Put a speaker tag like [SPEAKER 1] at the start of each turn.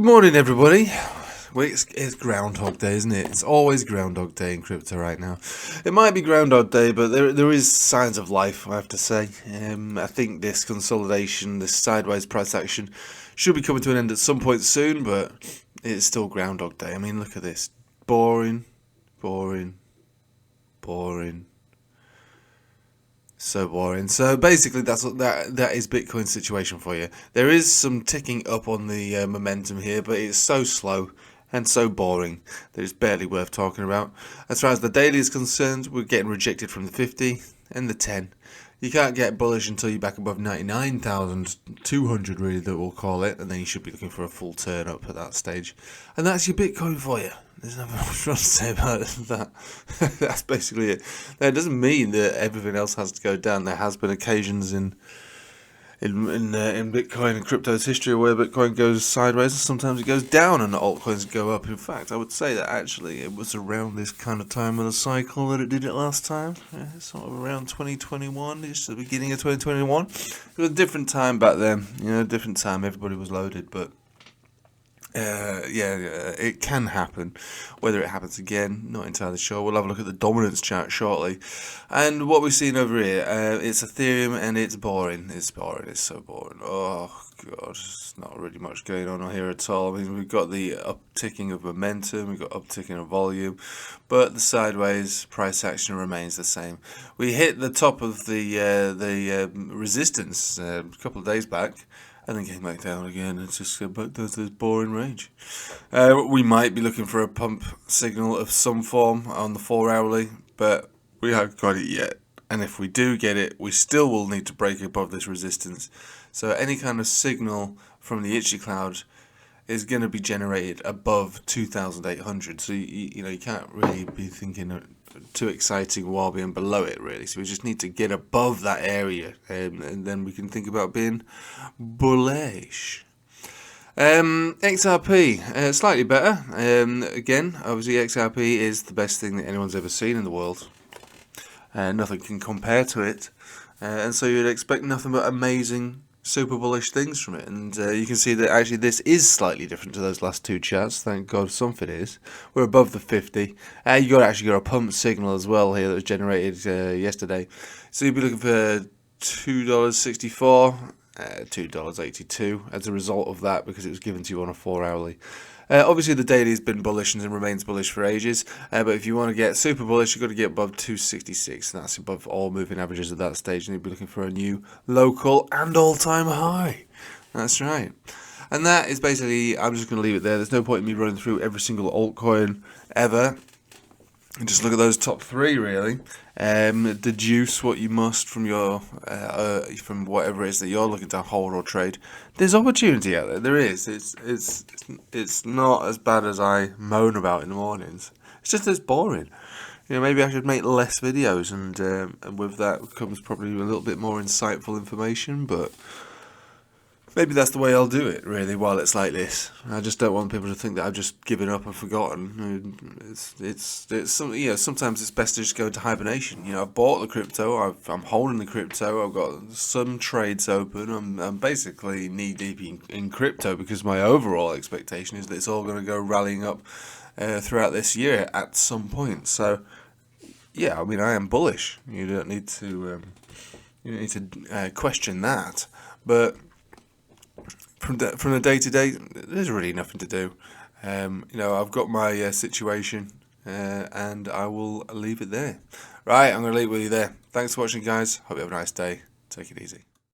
[SPEAKER 1] Good morning, everybody. Well, it's Groundhog Day, isn't it? It's always Groundhog Day in crypto right now. It might be Groundhog Day, but there is signs of life, I have to say. I think this consolidation, this sideways price action, should be coming to an end at some point soon, but it's still Groundhog Day. I mean, look at this. Boring, boring, boring. So boring. So basically, that is Bitcoin's situation for you. There is some ticking up on the momentum here, but it's so slow and so boring that it's barely worth talking about. As far as the daily is concerned, we're getting rejected from the 50 and the 10. You can't get bullish until you're back above 99,200, really, that we'll call it, and then you should be looking for a full turn up at that stage. And that's your Bitcoin for you. There's nothing much to say about that. That's basically it. Now, it doesn't mean that everything else has to go down. There has been occasions in Bitcoin and crypto's history where Bitcoin goes sideways and sometimes it goes down and the altcoins go up. In fact, I would say that actually it was around this kind of time of the cycle that it did it last time. Sort of around 2021, just the beginning of 2021. It was a different time back then. Different time. Everybody was loaded, but it can happen. Whether it happens again, not entirely sure. We'll have a look at the dominance chart shortly. And what we're seeing over here, it's Ethereum and it's boring. It's boring. It's so boring. Oh, God. There's not really much going on here at all. I mean, we've got the upticking of momentum. We've got upticking of volume. But the sideways price action remains the same. We hit the top of the resistance a couple of days back, and then came back down again. It's just back to this boring range. We might be looking for a pump signal of some form on the 4-hourly, but we haven't got it yet. And if we do get it, we still will need to break above this resistance. So any kind of signal from the Itchy Cloud is going to be generated above 2,800. So you can't really be thinking too exciting while being below it, really. So we just need to get above that area, and then we can think about being bullish. XRP, slightly better. Again, obviously XRP is the best thing that anyone's ever seen in the world. Nothing can compare to it, and so you'd expect nothing but amazing, super bullish things from it. And you can see that actually this is slightly different to those last two charts. Thank God something is. We're above the 50. You actually got a pump signal as well here that was generated yesterday. So you'd be looking for $2.64, $2.82 as a result of that, because it was given to you on a 4-hourly. Obviously the daily has been bullish and remains bullish for ages, but if you want to get super bullish, you've got to get above 266, and that's above all moving averages at that stage, and you'd be looking for a new local and all-time high. That's right. And that is basically, I'm just going to leave it there. There's no point in me running through every single altcoin ever. And just look at those top three, really. Deduce what you must from your from whatever it is that you're looking to hold or trade. There's opportunity out there. There is. It's not as bad as I moan about in the mornings. It's just as boring. Maybe I should make less videos, and with that comes probably a little bit more insightful information. But maybe that's the way I'll do it, really, while it's like this. I just don't want people to think that I've just given up and forgotten. Sometimes it's best to just go into hibernation. I've bought the crypto, I'm holding the crypto, I've got some trades open, I'm basically knee-deep in crypto, because my overall expectation is that it's all going to go rallying up throughout this year at some point. So, yeah, I mean, I am bullish. You don't need to question that. But from the day to day, there's really nothing to do. I've got my situation, and I will leave it there. Right, I'm going to leave it with you there. Thanks for watching, guys. Hope you have a nice day. Take it easy.